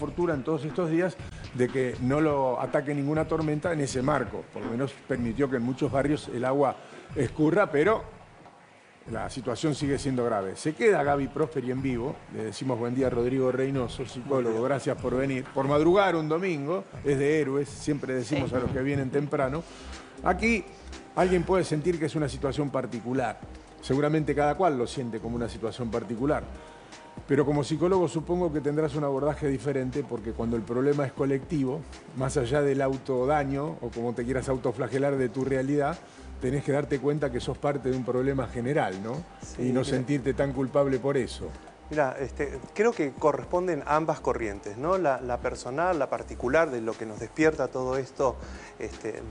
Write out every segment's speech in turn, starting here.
fortuna en todos estos días de que no lo ataque ninguna tormenta en ese marco. Por lo menos permitió que en muchos barrios el agua escurra, pero la situación sigue siendo grave. Se queda Gaby Prosperi en vivo. Le decimos buen día a Rodrigo Reynoso, psicólogo. Gracias por venir. Por madrugar un domingo. Es de héroes. Siempre decimos a los que vienen temprano. Aquí alguien puede sentir que es una situación particular. Seguramente cada cual lo siente como una situación particular. Pero como psicólogo supongo que tendrás un abordaje diferente porque cuando el problema es colectivo, más allá del autodaño o como te quieras autoflagelar de tu realidad, tenés que darte cuenta que sos parte de un problema general, ¿no? Sí, y no sentirte tan culpable por eso. Mira, creo que corresponden ambas corrientes, ¿no? La personal, la particular, de lo que nos despierta todo esto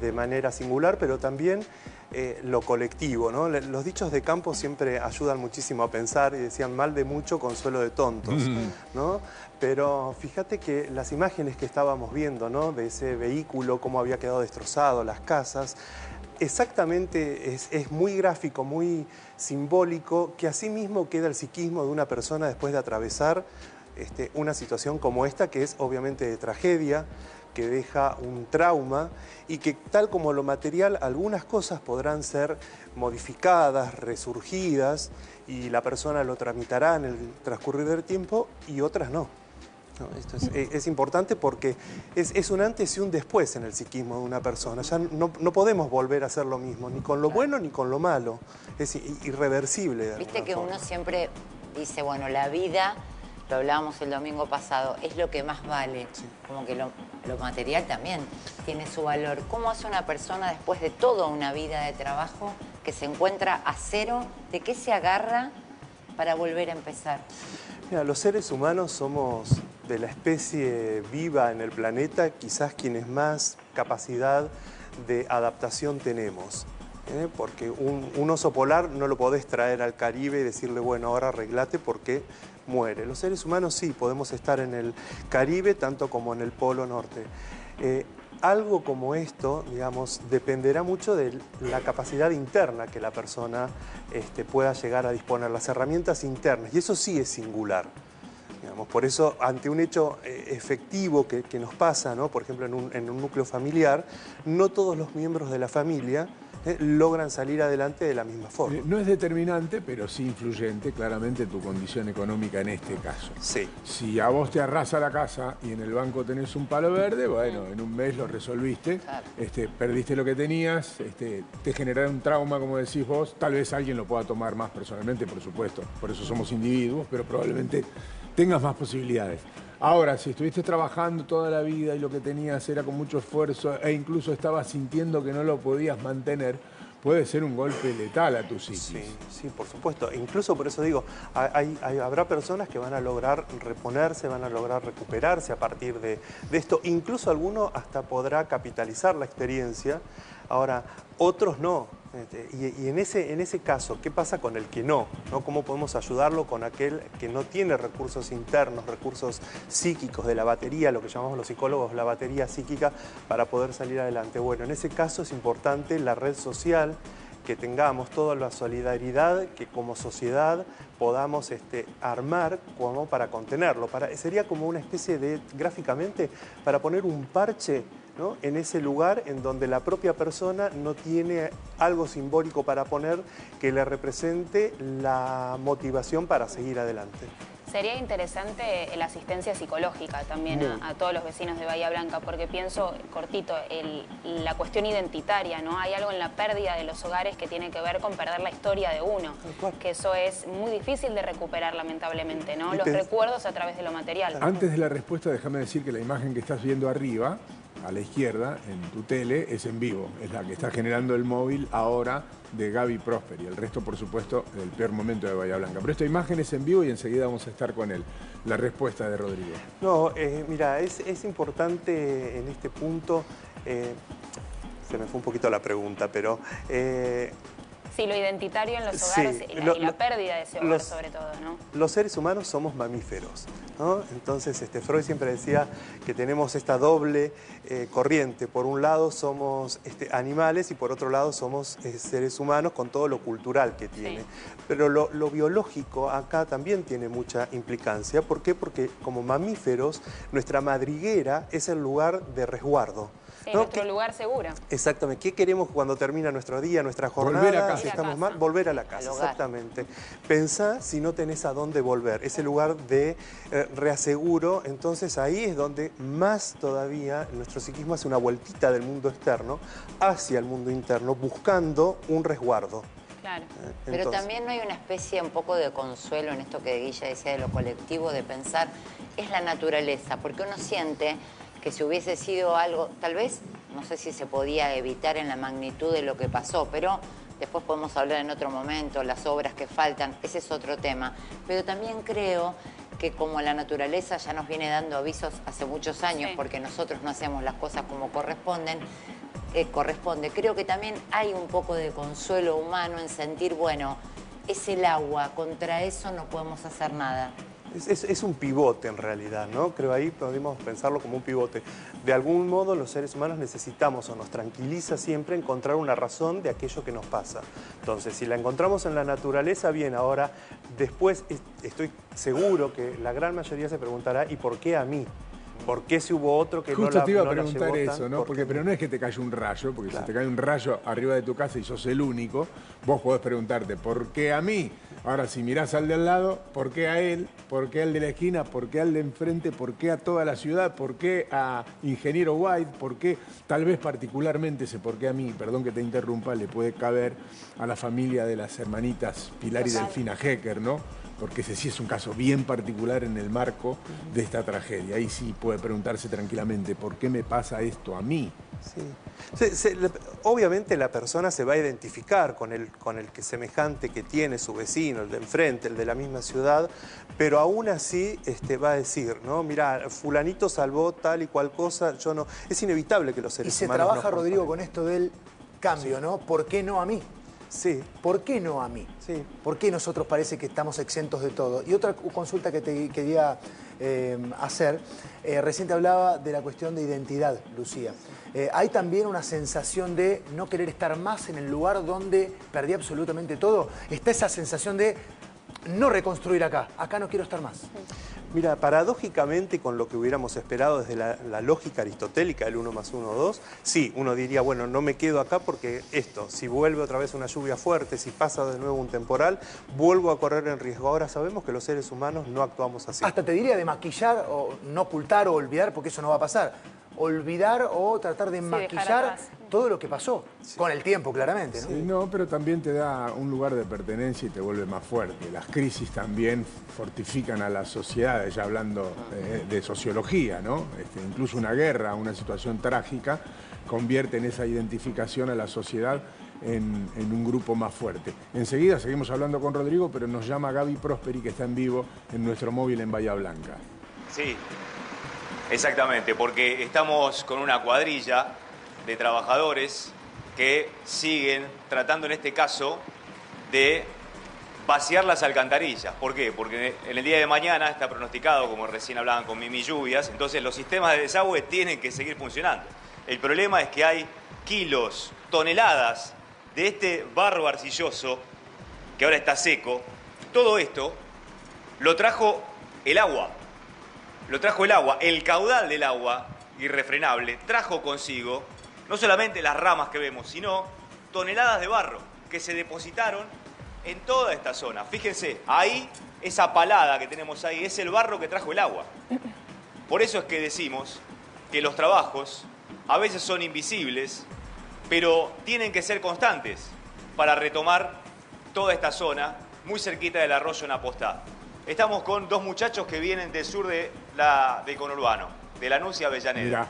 de manera singular, pero también lo colectivo, ¿no? Los dichos de campo siempre ayudan muchísimo a pensar y decían mal de mucho, consuelo de tontos, ¿no? Pero fíjate que las imágenes que estábamos viendo, ¿no? De ese vehículo, cómo había quedado destrozado, las casas, exactamente es muy gráfico, muy simbólico, que así mismo queda el psiquismo de una persona después de atravesar una situación como esta, que es obviamente de tragedia, que deja un trauma y que tal como lo material, algunas cosas podrán ser modificadas, resurgidas y la persona lo tramitará en el transcurrir del tiempo y otras no. No, esto es importante porque es un antes y un después en el psiquismo de una persona. Ya no podemos volver a hacer lo mismo, ni con lo bueno ni con lo malo. Es irreversible. Viste que uno siempre dice, bueno, la vida, lo hablábamos el domingo pasado, es lo que más vale. Sí. Como que lo material también tiene su valor. ¿Cómo hace una persona después de toda una vida de trabajo que se encuentra a cero? ¿De qué se agarra para volver a empezar? Mira, los seres humanos somos de la especie viva en el planeta, quizás quienes más capacidad de adaptación tenemos. Porque un oso polar no lo podés traer al Caribe y decirle, bueno, ahora arreglate porque muere. Los seres humanos sí, podemos estar en el Caribe tanto como en el Polo Norte. Algo como esto, digamos, dependerá mucho de la capacidad interna que la persona pueda llegar a disponer, las herramientas internas, y eso sí es singular. Digamos, por eso, ante un hecho efectivo que nos pasa, ¿no? Por ejemplo, en un núcleo familiar, no todos los miembros de la familia logran salir adelante de la misma forma. No es determinante, pero sí influyente, claramente, tu condición económica en este caso. Sí. Si a vos te arrasa la casa y en el banco tenés un palo verde, bueno, en un mes lo resolviste, claro. Perdiste lo que tenías, te generaron un trauma, como decís vos, tal vez alguien lo pueda tomar más personalmente, por supuesto, por eso somos individuos, pero probablemente tengas más posibilidades. Ahora, si estuviste trabajando toda la vida y lo que tenías era con mucho esfuerzo e incluso estabas sintiendo que no lo podías mantener, puede ser un golpe letal a tu psiquis. Sí, por supuesto. Incluso por eso digo, habrá personas que van a lograr reponerse, van a lograr recuperarse a partir de esto. Incluso alguno hasta podrá capitalizar la experiencia. Ahora, otros no. Y en ese caso, ¿qué pasa con el que no? ¿Cómo podemos ayudarlo con aquel que no tiene recursos internos, recursos psíquicos de la batería, lo que llamamos los psicólogos la batería psíquica, para poder salir adelante? Bueno, en ese caso es importante la red social, que tengamos toda la solidaridad que como sociedad podamos armar como para contenerlo. Sería como una especie de, gráficamente, para poner un parche, ¿no?, en ese lugar en donde la propia persona no tiene algo simbólico para poner que le represente la motivación para seguir adelante. Sería interesante la asistencia psicológica también a todos los vecinos de Bahía Blanca, porque pienso, cortito, la cuestión identitaria, ¿no? Hay algo en la pérdida de los hogares que tiene que ver con perder la historia de uno, que eso es muy difícil de recuperar, lamentablemente, ¿no? Los recuerdos a través de lo material. Antes de la respuesta, déjame decir que la imagen que estás viendo arriba, a la izquierda, en tu tele, es en vivo. Es la que está generando el móvil ahora de Gaby Prosperi. El resto, por supuesto, del peor momento de Bahía Blanca. Pero esta imagen es en vivo y enseguida vamos a estar con él. La respuesta de Rodrigo. No, mira, es importante en este punto, se me fue un poquito la pregunta, pero Sí, lo identitario en los hogares Sí, y la pérdida de ese hogar sobre todo, ¿no? Los seres humanos somos mamíferos, ¿no? Entonces Freud siempre decía que tenemos esta doble corriente. Por un lado somos animales y por otro lado somos seres humanos con todo lo cultural que tiene. Sí. Pero lo biológico acá también tiene mucha implicancia. ¿Por qué? Porque como mamíferos nuestra madriguera es el lugar de resguardo. Sí, ¿no? nuestro lugar seguro. Exactamente. ¿Qué queremos cuando termina nuestro día, nuestra jornada? Volver a casa. Si estamos mal, volver a la casa. Al hogar. Exactamente. Pensá si no tenés a dónde volver. Ese lugar de reaseguro, entonces ahí es donde más todavía nuestro psiquismo hace una vueltita del mundo externo hacia el mundo interno, buscando un resguardo. Claro. Pero Entonces, también no hay una especie un poco de consuelo en esto que Guilla decía de lo colectivo, de pensar, es la naturaleza, porque uno siente que si hubiese sido algo, tal vez, no sé si se podía evitar en la magnitud de lo que pasó, pero después podemos hablar en otro momento, las obras que faltan, ese es otro tema. Pero también creo que como la naturaleza ya nos viene dando avisos hace muchos años, Sí. porque nosotros no hacemos las cosas como corresponde, creo que también hay un poco de consuelo humano en sentir, bueno, es el agua, contra eso no podemos hacer nada. es un pivote en realidad, ¿no? Creo ahí podemos pensarlo como un pivote. De algún modo los seres humanos necesitamos o nos tranquiliza siempre encontrar una razón de aquello que nos pasa. Entonces, si la encontramos en la naturaleza, bien, ahora después estoy seguro que la gran mayoría se preguntará ¿y por qué a mí? ¿Por qué si hubo otro que Justo no te iba a no la preguntar llevó eso, tan? ¿no? ¿Por Porque, qué? pero no es que te cayó un rayo, porque Claro. si te cae un rayo arriba de tu casa y sos el único, vos podés preguntarte, ¿por qué a mí? Ahora, si mirás al de al lado, ¿por qué a él? ¿Por qué al de la esquina? ¿Por qué al de enfrente? ¿Por qué a toda la ciudad? ¿Por qué a Ingeniero White? ¿Por qué? Tal vez particularmente ese por qué a mí, perdón que te interrumpa, le puede caber a la familia de las hermanitas Pilar y Total. Delfina Hecker, ¿no? Porque ese sí es un caso bien particular en el marco de esta tragedia. Ahí sí puede preguntarse tranquilamente, ¿por qué me pasa esto a mí? Sí. Obviamente la persona se va a identificar con el que semejante que tiene su vecino, el de enfrente, el de la misma ciudad, pero aún así va a decir, ¿no? Mira, fulanito salvó tal y cual cosa, yo no. Es inevitable que los Y seres se humanos trabaja, nos Rodrigo, comparen. con esto del cambio, ¿no? ¿Por qué no a mí? Sí, ¿Por qué no a mí? sí. ¿Por qué nosotros parece que estamos exentos de todo? Y otra consulta que te quería hacer, recién te hablaba de la cuestión de identidad, Lucía. ¿Hay también una sensación de no querer estar más en el lugar donde perdí absolutamente todo? ¿Está esa sensación de no reconstruir acá? Acá no quiero estar más. Mira, paradójicamente con lo que hubiéramos esperado desde la lógica aristotélica del 1 más 1, 2, sí, uno diría, bueno, no me quedo acá porque esto, si vuelve otra vez una lluvia fuerte, si pasa de nuevo un temporal, vuelvo a correr en riesgo. Ahora sabemos que los seres humanos no actuamos así. Hasta te diría de maquillar o no ocultar o olvidar, porque eso no va a pasar. Olvidar o tratar de dejar maquillar atrás. todo lo que pasó. Con el tiempo, claramente, ¿no? Sí, no, pero también te da un lugar de pertenencia y te vuelve más fuerte. Las crisis también fortifican a las sociedades, ya hablando de sociología, ¿no? Incluso una guerra, una situación trágica, convierte en esa identificación a la sociedad en un grupo más fuerte. Enseguida seguimos hablando con Rodrigo, pero nos llama Gaby Prosperi, que está en vivo en nuestro móvil en Bahía Blanca. Sí, exactamente, porque estamos con una cuadrilla de trabajadores que siguen tratando en este caso de vaciar las alcantarillas. ¿Por qué? Porque en el día de mañana está pronosticado, como recién hablaban con Mimi, lluvias, entonces los sistemas de desagüe tienen que seguir funcionando. El problema es que hay kilos, toneladas de este barro arcilloso que ahora está seco. Todo esto lo trajo el agua. Lo trajo el agua, el caudal del agua irrefrenable trajo consigo no solamente las ramas que vemos, sino toneladas de barro que se depositaron en toda esta zona. Fíjense, ahí, esa palada que tenemos ahí, es el barro que trajo el agua. Por eso es que decimos que los trabajos a veces son invisibles, pero tienen que ser constantes para retomar toda esta zona muy cerquita del arroyo Napostá. Estamos con dos muchachos que vienen del sur del conurbano, de Lanús y Avellaneda. Mirá.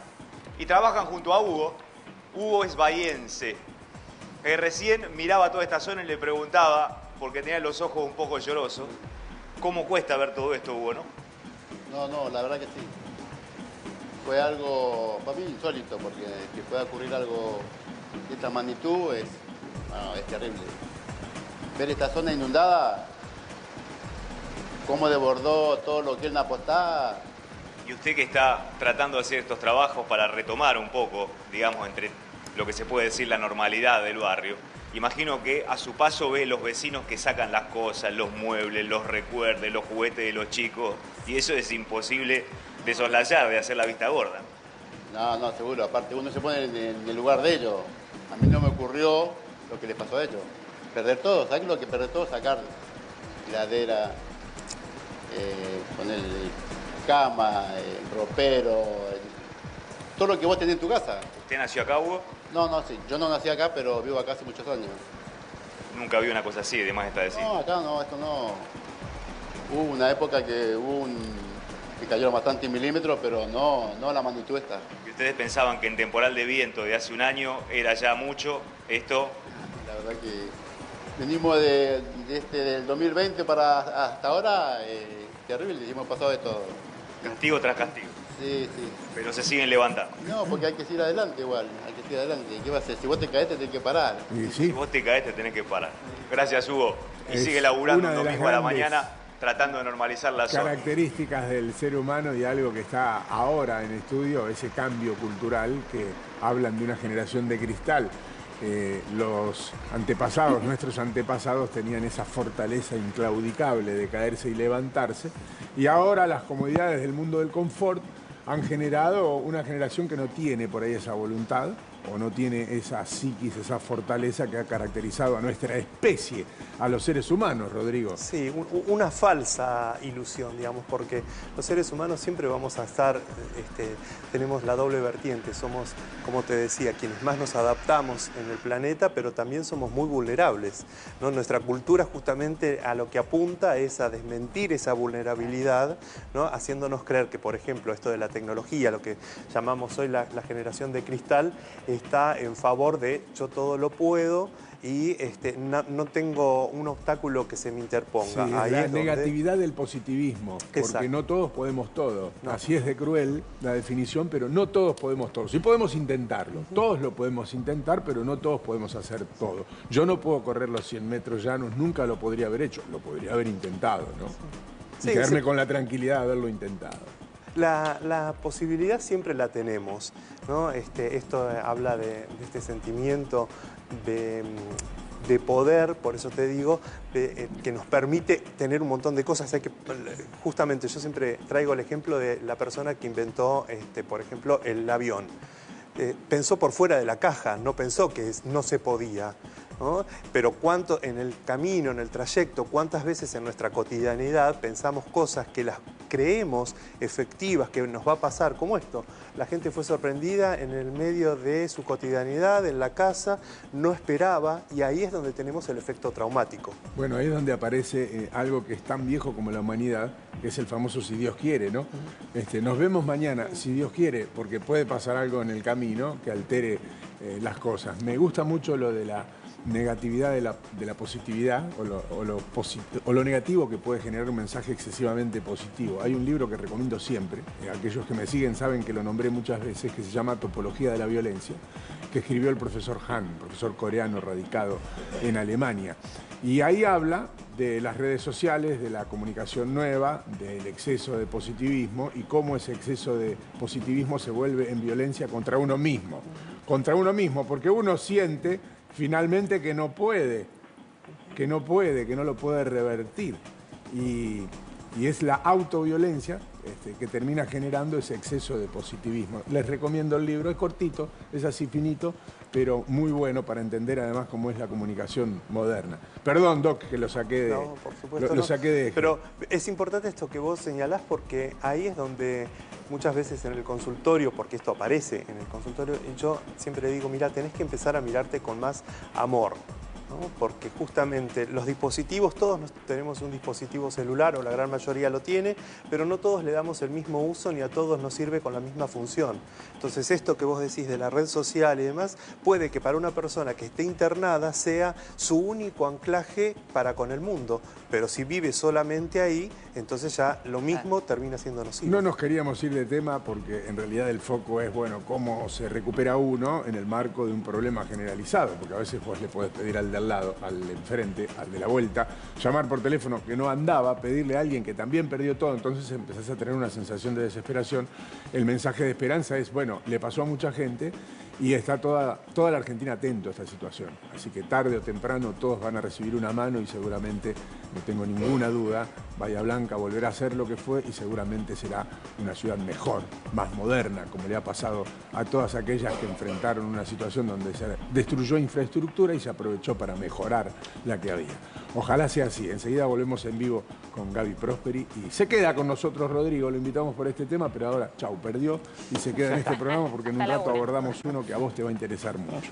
Y trabajan junto a Hugo. Hugo es bahiense. Recién miraba toda esta zona y le preguntaba, porque tenía los ojos un poco llorosos, ¿cómo cuesta ver todo esto, Hugo, no? No, la verdad que sí. Fue algo, para mí, insólito, porque que pueda ocurrir algo de esta magnitud es terrible. ver esta zona inundada, cómo desbordó todo lo que él apostaba. Y usted que está tratando de hacer estos trabajos para retomar un poco, digamos, entre lo que se puede decir la normalidad del barrio, imagino que a su paso ve los vecinos que sacan las cosas, los muebles, los recuerdos, los juguetes de los chicos, y eso es imposible de soslayar, de hacer la vista gorda. No, seguro. Aparte, uno se pone en el lugar de ellos. A mí no me ocurrió lo que les pasó a ellos. Perder todo. ¿Saben lo que perder todo? Sacar heladera, poner cama, ropero, todo lo que vos tenés en tu casa. ¿Usted nació acá, Hugo? No, sí. Yo no nací acá, pero vivo acá hace muchos años. Nunca vi una cosa así, de más está decir. No, acá no, esto no. Hubo una época que que cayeron bastante milímetros, pero no la magnitud esta. ¿Y ustedes pensaban que en temporal de viento de hace un año era ya mucho? Esto... La verdad que venimos del 2020 hasta ahora, terrible, hemos pasado de todo. Castigo tras castigo. Sí. Pero se siguen levantando. No, porque hay que seguir adelante igual, hay que seguir adelante. ¿Qué va a hacer? Si vos te caes, te tenés que parar. Y Si sí, vos te caes, te tenés que parar. Gracias, Hugo. Y Es sigue laburando una un de las domingo a la grandes mañana tratando de normalizar la zona. características del ser humano y algo que está ahora en estudio, ese cambio cultural que hablan de una generación de cristal. Los antepasados, nuestros antepasados tenían esa fortaleza inclaudicable de caerse y levantarse, y ahora las comodidades del mundo del confort han generado una generación que no tiene por ahí esa voluntad o no tiene esa psiquis, esa fortaleza que ha caracterizado a nuestra especie, a los seres humanos, Rodrigo. Sí, una falsa ilusión, digamos, porque los seres humanos siempre vamos a estar, tenemos la doble vertiente, somos, como te decía, quienes más nos adaptamos en el planeta, pero también somos muy vulnerables, ¿no? Nuestra cultura justamente a lo que apunta es a desmentir esa vulnerabilidad, ¿no? Haciéndonos creer que, por ejemplo, esto de la tecnología, lo que llamamos hoy la generación de cristal, está en favor de yo todo lo puedo y no tengo un obstáculo que se me interponga. Sí, Ahí la es donde... negatividad del positivismo, porque Exacto. no todos podemos todo. No. Así es de cruel la definición, pero no todos podemos todo. Sí podemos intentarlo, todos lo podemos intentar, pero no todos podemos hacer todo. Yo no puedo correr los 100 metros llanos, nunca lo podría haber hecho, lo podría haber intentado, ¿no? Y Sí, quedarme sí. con la tranquilidad de haberlo intentado. La posibilidad siempre la tenemos, ¿no? Esto habla de este sentimiento de poder, por eso te digo, que nos permite tener un montón de cosas. Justamente yo siempre traigo el ejemplo de la persona que inventó, por ejemplo, el avión. Pensó por fuera de la caja, no pensó que no se podía, ¿no? Pero cuánto en el camino, en el trayecto, cuántas veces en nuestra cotidianidad pensamos cosas que las creemos efectivas, que nos va a pasar, como esto. La gente fue sorprendida en el medio de su cotidianidad, en la casa, no esperaba, y ahí es donde tenemos el efecto traumático. Bueno, ahí es donde aparece algo que es tan viejo como la humanidad, que es el famoso si Dios quiere, ¿no? Nos vemos mañana, si Dios quiere, porque puede pasar algo en el camino que altere las cosas. Me gusta mucho lo de la negatividad de la positividad o lo negativo que puede generar un mensaje excesivamente positivo. Hay un libro que recomiendo siempre, aquellos que me siguen saben que lo nombré muchas veces, que se llama Topología de la Violencia, que escribió el profesor Han, profesor coreano radicado en Alemania. Y ahí habla de las redes sociales, de la comunicación nueva, del exceso de positivismo y cómo ese exceso de positivismo se vuelve en violencia contra uno mismo. Contra uno mismo, porque uno siente finalmente que no puede, que no lo puede revertir. Y es la autoviolencia que termina generando ese exceso de positivismo. Les recomiendo el libro, es cortito, es así finito, pero muy bueno para entender además cómo es la comunicación moderna. Perdón, Doc, que lo saqué de... No, por supuesto lo saqué de... Pero es importante esto que vos señalás porque ahí es donde muchas veces en el consultorio, porque esto aparece en el consultorio, yo siempre digo, mira, tenés que empezar a mirarte con más amor, ¿no? Porque justamente los dispositivos, todos tenemos un dispositivo celular, o la gran mayoría lo tiene, pero no todos le damos el mismo uso ni a todos nos sirve con la misma función. Entonces esto que vos decís de la red social y demás, puede que para una persona que esté internada sea su único anclaje para con el mundo, pero si vive solamente ahí, entonces ya lo mismo termina siendo nocivo. No nos queríamos ir de tema porque en realidad el foco es, bueno, cómo se recupera uno en el marco de un problema generalizado, porque a veces vos le podés pedir al de al lado, al enfrente, al de la vuelta, llamar por teléfono que no andaba, pedirle a alguien que también perdió todo, entonces empezás a tener una sensación de desesperación. El mensaje de esperanza es, bueno, le pasó a mucha gente y está toda la Argentina atento a esta situación. Así que tarde o temprano todos van a recibir una mano y seguramente, no tengo ninguna duda, Bahía Blanca volverá a ser lo que fue y seguramente será una ciudad mejor, más moderna, como le ha pasado a todas aquellas que enfrentaron una situación donde se destruyó infraestructura y se aprovechó para mejorar la que había. Ojalá sea así. Enseguida volvemos en vivo con Gaby Prosperi y se queda con nosotros Rodrigo, lo invitamos por este tema, pero ahora, chau, perdió y se queda en este programa porque en un rato abordamos uno que a vos te va a interesar mucho.